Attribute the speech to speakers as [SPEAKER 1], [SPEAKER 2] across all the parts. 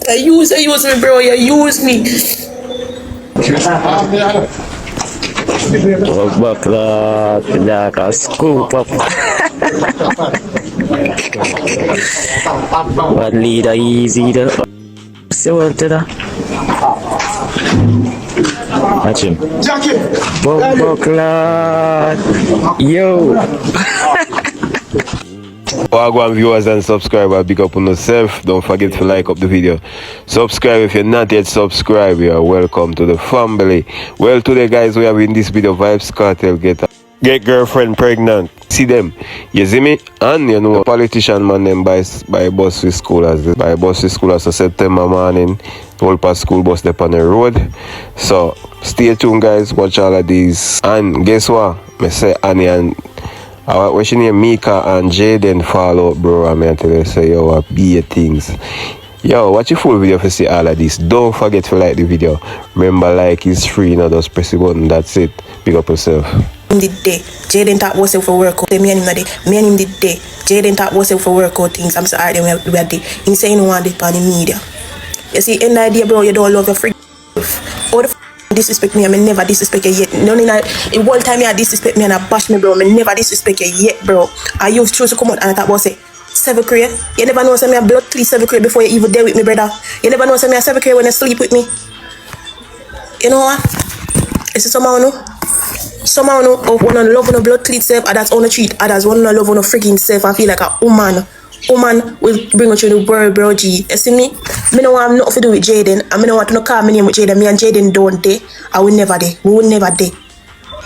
[SPEAKER 1] You use me, bro. You use me.
[SPEAKER 2] Bakla, pinaka scoop up. One leader easy to. So what did I? Watch him. Bakla, yo.
[SPEAKER 3] Wagwan viewers and subscribers, big up on yourself. Don't forget to like up the video. Subscribe if you're not yet subscribed. You are welcome to the family. Well, today guys, we have in this video Vybz Kartel get girlfriend pregnant. See them, you see me? And you know, politician man them by bus to school as so September morning, whole past school bus up on the road. So stay tuned guys, watch all of these. And guess what? Me say Annie and what's your name? Meka and Jayden follow, bro. I'm going to tell you, say, yo, be things. Yo, watch your full video to see all of this. Don't forget to like the video. Remember, like is free, you know, just press the button. That's it. Big up yourself.
[SPEAKER 1] The day, Jayden talk was for workout. Me and him the day. Me and him the day. Jayden talk was for workout things. I'm sorry, we are day. He say you want it on the media. You see, in the idea, bro, you don't love your freak. All the disrespect me, I mean never disrespect you yet. None in the one time you disrespect me and I bash me, bro. I mean never disrespect you yet, bro. I used to come out and I thought about say, seven career. You never know some me a blood clean seven career before you even there with me, brother. You never know some me a seven career when you sleep with me. You know what? Is it somehow no? Somehow no of one on love on a blood clean self, and that's on a cheat, and that's one on love on a freaking self. I feel like a woman will bring out you the world, bro. G. You see me? Me no want nothing to do with Jayden. I me no want to call my name with Jayden. Me and Jayden don't day. I will never day. We will never day.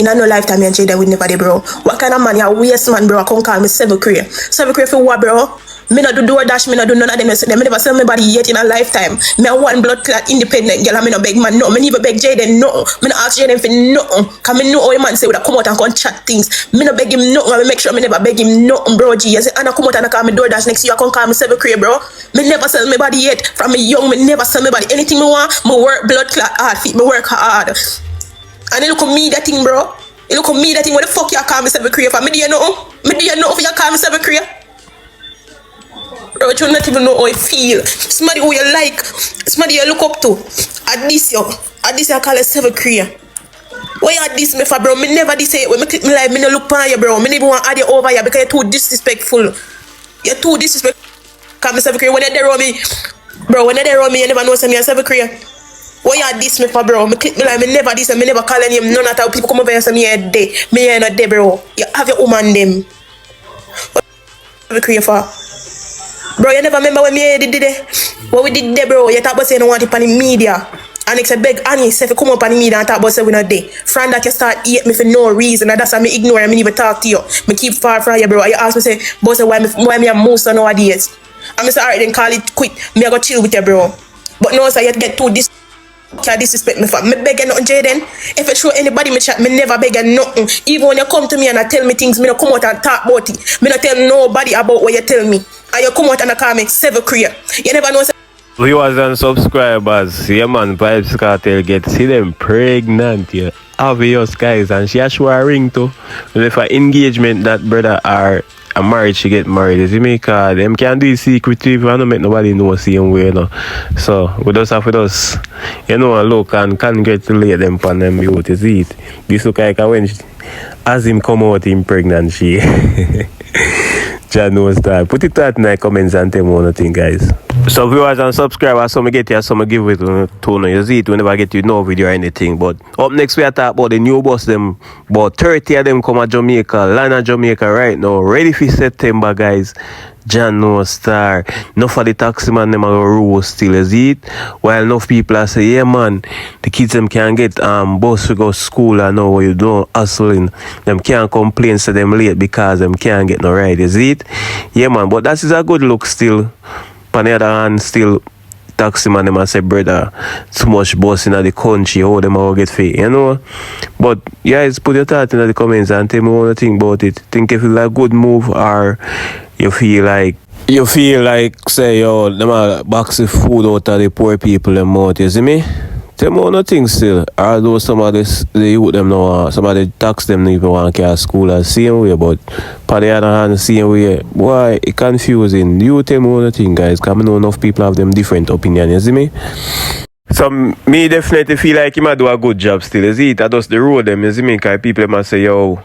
[SPEAKER 1] In a no lifetime, me and Jayden will never day, bro. What kind of man? You a waste man, bro. I can't call me seven career. Seven career for what, bro? Me not do DoorDash, me not do none of them. Me never sell me body yet in a lifetime. Me a one blood clot independent girl. I me no beg man no. Me never beg Jayden no. Me no ask Jayden for nothing. Cause me know how a man say would come out and come chat things. Me no beg him nothing. I make sure me never beg him nothing, bro. G. You say Anna come out and call me DoorDash next year. I come call me seven career, bro. Me never sell me body yet. From me young, me never sell me body. Anything me want, me work blood clot hard. Feet me work hard. And you look at me that thing, bro. You look at me that thing. What the fuck you call me seven career for? Me do you know? Me do you know if you call me seven career? Bro, you not even know how I feel. Somebody who you like, somebody you look up to. At this you call it seven career. Why you at this me for, bro? Me never this say when me click me live, me no look on you, bro. Me never want to add you over here because you're too disrespectful. You're too disrespectful. Call me seven career. When you're there on me, bro, when you're there on me, you never know some seven career. Why you at this me for, bro? Me click me live, me never this and me never call any name. None of that people come over here and say me here day. Me here not there, bro. You have your woman them. What seven career for? Bro, you never remember when me did it? What we did there, bro? You talk about saying you don't want it on the media. And it's a beg Annie say if you come up on the media and talk about saying we not there. Friend that you start hate me for no reason, and that's why me ignore and me never talk to you. Me keep far from you, bro. And you ask me say, boss, why me a most of nowadays? And me say, alright then call it quit. Me I go chill with you, bro. But no, so you get too can't disrespect me for me begging nothing, Jayden. If I show anybody me chat, me never begging nothing. Even when you come to me and I tell me things, me no come out and talk about it. Me no tell nobody about what you tell me. And you come out and call me seven career. You never know.
[SPEAKER 3] Viewers and subscribers, yeah man, Vybz Kartel see them pregnant, yeah. Obvious guys, and she has show a ring too. And if an engagement that brother are a marriage, she get married. You see me? Cause them can do it secretly. I don't make nobody know same way, you know. So we just have with us, you know, look and congratulate them on them youth. You see it? This look like when as him come out him pregnant, she Jah knows that. Put it out in the comments and tell me one thing, guys. So viewers and subscribers, some get here, some give it to you see it whenever I get you no video or anything. But up next we are talking about the new bus them. About 30 of them come at Jamaica, land at Jamaica right now. Ready for September, guys. John no star. Enough of the taxi man them are rule still, is it? While enough people are say, yeah man, the kids them can get bus to go to school and know what you do hustling. Them can't complain say them late because them can't get no ride, is it? Yeah man, but that is a good look still. On the other hand, still taxi man them and say, brother, too much bus in the country, how them all get fit, you know? But guys, put your thoughts in the comments and tell me what you think about it. Think if it's a good move or you feel like say yo, them a box of food out of the poor people them out, you see me? Tell me one thing still, although some of this, the youth them know, some of the tax them even want to carry school the same way, but for the other hand, the same way, boy, it confusing. You tell me one thing, guys, because I know enough people have them different opinions, you see me? So, me definitely feel like he might do a good job still, you see it? I just the road them, you see me? Because people might say, yo,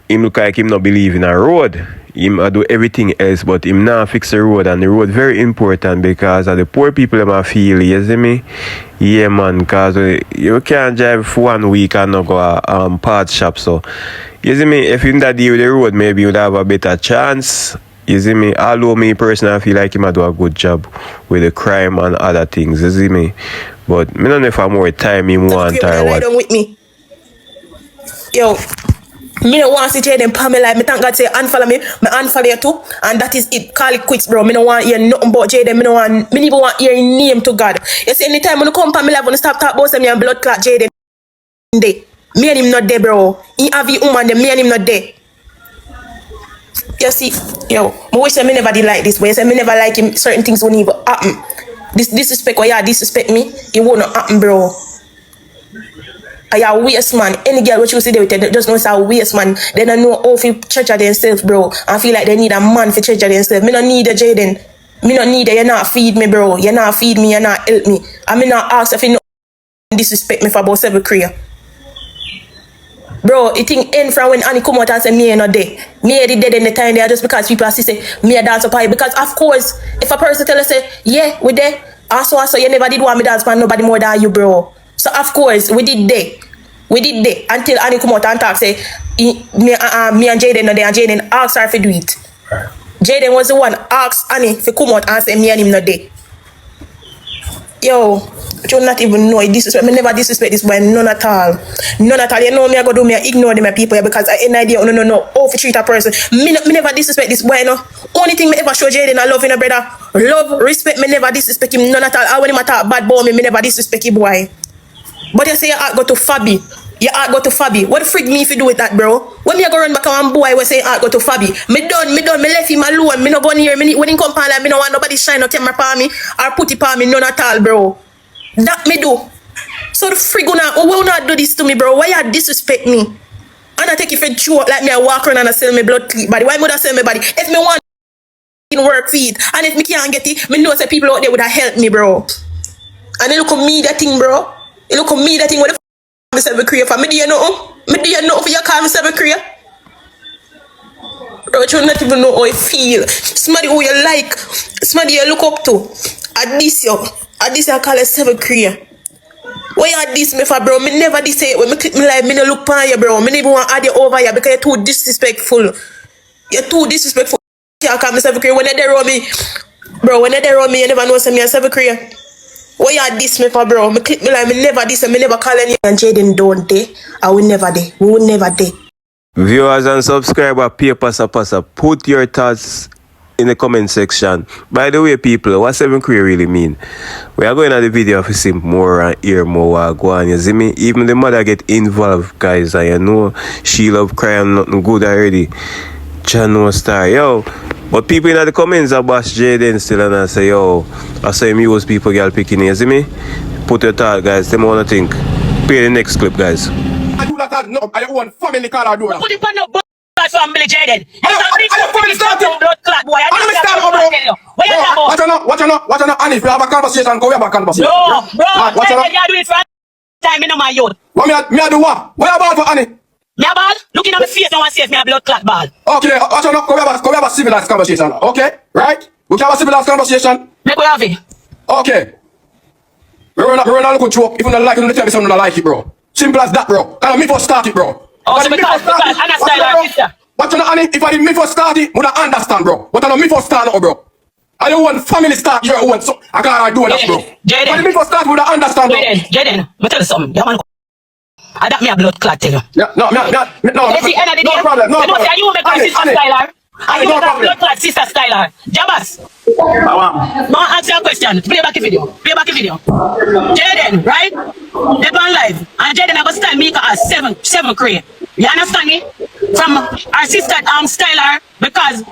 [SPEAKER 3] him look like him not believe in a road. Him do everything else, but him not fix the road, and the road very important because of the poor people them a feel, you see me? Yeah man, because you can't drive for 1 week and not go parts shop, so you see me, if you not deal with the road, maybe you'd have a better chance. You see me, although me personally I feel like him do a good job with the crime and other things, you see me? But me don't know if I'm more time him want or what.
[SPEAKER 1] With me. Yo, me don't want to see Jayden Pamela. Me thank God say unfollow me unfollow you too. And that is it. Call it quits, bro. Me don't want to hear nothing about Jayden. Me even want to hear his name to God. You see, anytime when you come Pamela, when you stop talk about me and blood clot Jayden day. Me and him not there, bro. He have his woman there, me and him not there. You see, yo, I wish me never did like this, but you say me never like him, certain things won't even happen. This disrespect, why you disrespect me, it won't happen, bro. I a waste man. Any girl what you see there with them, just know it's a waste man. They don't know how to treasure themselves, bro. And feel like they need a man to treasure themselves. Me not need a Jayden. Me not need a, you not feed me, bro. You not feed me, you not help me. I me not ask if you not disrespect me for about 7 career. Bro, it thing end from when Annie come out and say me ain't not there. Me ain't dead in the time there just because people are say me a dance up high. Because of course, if a person tell us say, yeah, we there, also you never did want me dance for nobody more than you, bro. So of course, we did there. We did there until Annie come out and talk say me and Jayden not there, and Jayden asked her to do it. Jayden was the one asked Annie to come out and say me and him not there. Yo, you not even know it disrespect. Me never disrespect this boy, none at all. None at all. You know me, I go do me, I ignore them people because I ain't idea, no, how to treat a person. Me never disrespect this boy, no. Only thing me ever show Jayden I love in a brother. Love, respect, me never disrespect him, none at all. I when him talk bad about me never disrespect him, boy. But you say you go to Fabi. You go to Fabi. What the frig me if you do with that, bro? When me go run back on boy, we say go to Fabi. Me done, me left him alone. Me no go near me. When he come pan like me no want nobody shine no camera palm me or put it palm me, none at all, bro. That me do. So the frig will not do this to me, bro. Why you disrespect me? And I take it for joke like me I walk around and I sell me blood clean body. Why would I sell me body? If me want work feed and if me can't get it, me know say people out there would have helped me, bro. And they look at me that thing, bro. You look at me that thing. What the myself a career for me? Do you know? Me do you know for you call myself a career? Bro, you not even know how I feel. Somebody who you like, somebody you look up to. At this you call yourself a career. Why you diss me for, bro? Me never diss it. When me click me live, me no look on you, bro. Me never want to add you over here because you're too disrespectful. You're too disrespectful. You can't call myself a career. When you're there on me, bro, when you're there on me, you never know say me yourself a career. Why you diss me for, bro? Me click me like me never diss and me never call any. And Jayden don't dey. I will never dey. We will never dey.
[SPEAKER 3] Viewers and subscribers, passa, put your thoughts in the comment section. By the way, people, what 7 career really mean? We are going to the video to see more and hear more. Go on, you see me? Even the mother get involved, guys. And you know she love crying nothing good already. Channel star, yo. But people in the comments are bash Jayden still and I say, yo, I saw him use people girl picking, you see me? Put your thought, guys. Them wanna think. Play the next clip, guys.
[SPEAKER 4] I do that no, I want family call I do that.
[SPEAKER 5] Put it on the blood family, Jayden.
[SPEAKER 4] I family starting.
[SPEAKER 5] Blood clot, boy.
[SPEAKER 4] I start, bro. What you know, and if we have a conversation, go have a conversation.
[SPEAKER 5] No, bro, Jayden, you do it for time in my youth.
[SPEAKER 4] What me I do what? What about for Annie?
[SPEAKER 5] Me a ball? Looking at my face, no one says me a blood clot ball.
[SPEAKER 4] Okay, watch out, go have a civilized conversation. Okay, right? We can have a civilized conversation.
[SPEAKER 5] Make we have it.
[SPEAKER 4] Okay. We run a little joke. If you don't like it, you tell me something I like it, bro. Simple as that, bro. And me first start it, bro.
[SPEAKER 5] Oh, so because Anna style our sister.
[SPEAKER 4] But you know, Annie, if I did me first start it, would I understand, bro? But I know me first start, bro. I don't want family start your own, so I can't do that, bro.
[SPEAKER 5] Jayden.
[SPEAKER 4] If I did me first start, would I understand, bro?
[SPEAKER 5] Jayden, me tell you something. You man, I got me a blood clot, tell you.
[SPEAKER 4] Yeah, no,
[SPEAKER 5] no
[SPEAKER 4] problem, no problem.
[SPEAKER 5] You make my sister styler. I know that blood clot sister styler. Jabas. Now answer your question. Play back the video. Jayden, right? They're on live. And Jayden I go style Meeka as 7 career. You understand me? From our sister styler because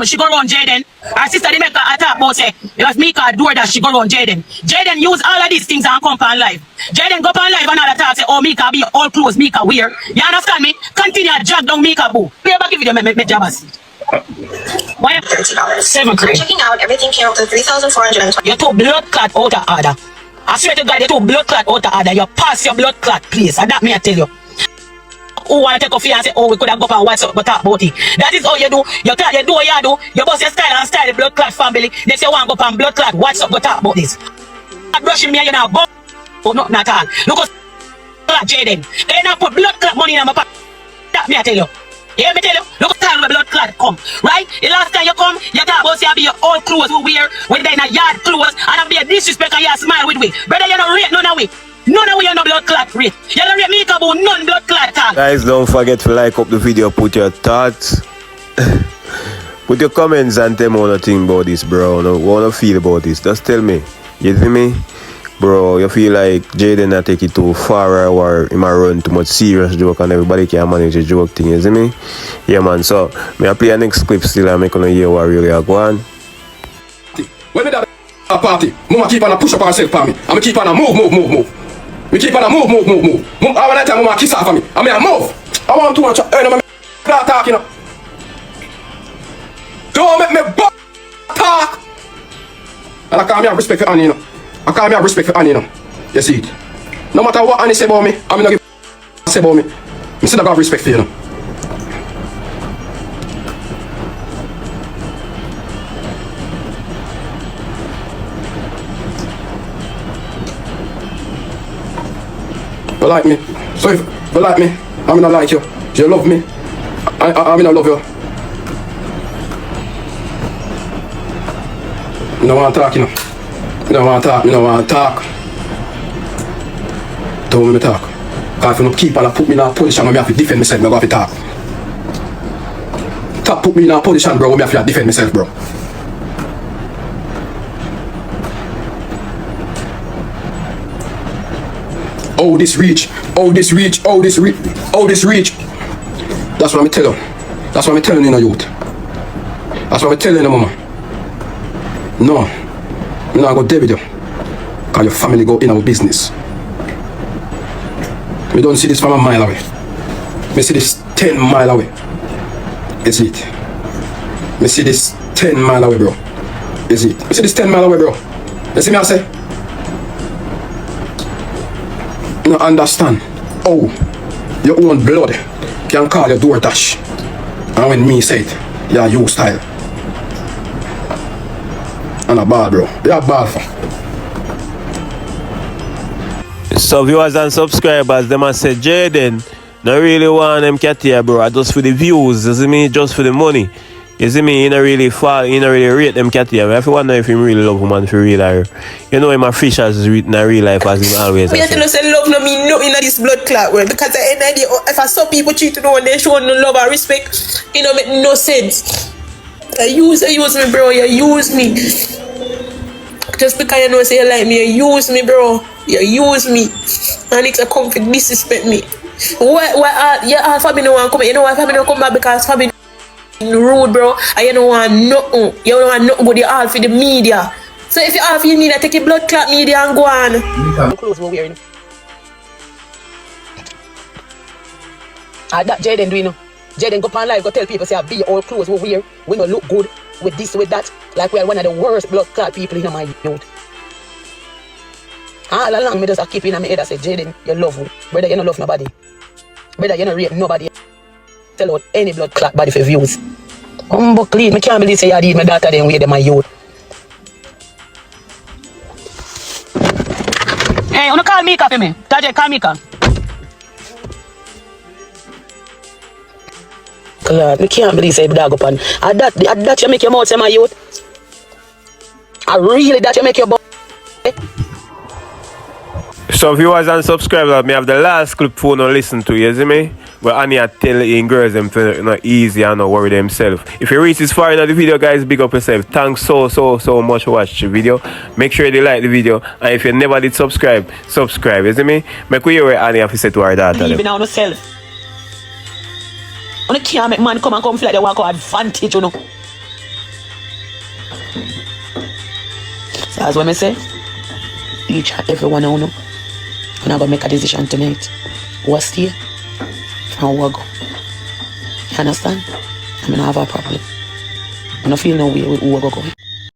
[SPEAKER 5] she go around Jayden. Her sister the Meka attack about say if Meeka do that she go around Jayden. Jayden use all of these things and come on live. Jayden go on live and all attack say oh Meeka be all clothes Meeka wear. You understand me? Continue to drag down Meeka boo. Play back video me Jabas. Why $30? 7 crate. Checking out everything came up to 3,420. You took blood clot out of order. I swear to God you took blood clot out of order. You pass your blood clot please. And that me I tell you. Who want to take off here and say, oh, we could have gone on WhatsApp, but talk about it. That is all you do. You talk, you do what you do. You bust your style and style the blood clot family. They say, want to go on blood clot, WhatsApp, but talk about this. I'm brushing me and you now, but not at all. Look at Jayden. They now put blood clot money in my pocket. That me I tell you. Yeah, me tell you. Look at time where blood clot come. Right? The last time you come, you talk about say you be your old clothes we wear, when they in a yard clothes, and I be a disrespect and you smile with me. Brother, you don't rate none of we. None of we are no blood clot rate. You don't rate Meeka about none blood clot talk.
[SPEAKER 3] Guys, don't forget to like up the video, put your thoughts, put your comments and tell me what you think about this, bro. What you feel about this. Just tell me. You see me? Bro, you feel like Jayden not take it too far or he might run too much serious joke and everybody can manage a joke thing, you see me? Yeah man, so me I play a next clip still and make you hear what really are going.
[SPEAKER 4] When me that a party, mama keep on a push up herself for me. And me keep on a move. We keep on a move. I want that time mama kiss her for me. I mean I move. I want to earn my start talking. Don't make me talk. And I can't have respect for Annie, you know. I can't have respect for Annie, you know. You see it? No matter what Annie say about me, I'm not give say about me. I still got respect for you, you know. You like me. So if you like me, I'm not like you. You love me, I'm not love you. You don't want to talk, you know. You don't want to talk. Don't want me to talk. Because if you don't keep on put me in a position where I have to defend myself, I have to talk. Talk put me in a position, bro, where I have to defend myself, bro. Oh, this reach. That's what I'm telling you. That's what I'm telling you, youth. That's what I'm telling you, mama. No. You're not going to deal with you. Because your family go in our business. We don't see this from a mile away. We see this 10 mile away. Is it? We see this 10 mile away, bro. Is it? We see this 10 mile away, bro. You see me I say? You don't understand. Oh, your own blood can call your door dash. And when me say it, yeah, you style. And a ball, bro. They are ball for.
[SPEAKER 3] So viewers and subscribers, them a say Jayden not really want them cat here, bro. Just for the views, you see me? Just for the money. You see me? He not really fall, he not really rate them cat here. I wonder if he really love woman for real or you know him a fish as in a real life as he always.
[SPEAKER 1] Me tell you say love no mean nothing in this blood clot world because the end of the day, if I saw people cheat on one, they show no love and respect, it don't make no sense. You use me, bro. You use me. Just because you know say you like me, you use me, bro. You use me. And it's a comfort disrespect me. Why your family no want come? You know why family no come back because family rude, bro. And you don't want nothing. You don't want nothing good. You all for the media. So if you all for the media, take your blood clot media and go on.
[SPEAKER 5] Clothes we're wearing. That Jayden do, you know. Jayden go on live, go tell people say be all clothes we wear. We don't look good with this, with that. Like we are one of the worst blood clot people in my youth. All along me just keep in my head I say Jayden, you love me. Brother, you don't love nobody. Brother, you don't rate nobody. Tell out any blood clot body for views. But clean, I can't believe say I did my daughter then with my youth. Hey, you wanna call Meeka for me? Tajay, call Meeka. God, I can't believe say Dawg up and that you make your mouth say my youth. I really that you make your mouth.
[SPEAKER 3] So viewers and subscribers, me have the last clip for no listen to, you see me? Where Annie tell in girls them to not easy and not worry themselves. If you reach this far in the video, guys, big up yourself. Thanks so much for watching the video. Make sure you like the video, and if you never did subscribe, you see me? Make we hear what Annie have to say to her daughter.
[SPEAKER 5] Believe in yourself. You can't make man come feel like they want to advantage, you know. So as what I say, each and every one of you, we're gonna make a decision tonight. What stay and what go. You understand? I mean, I have a problem. I don't feel no way with who I go going.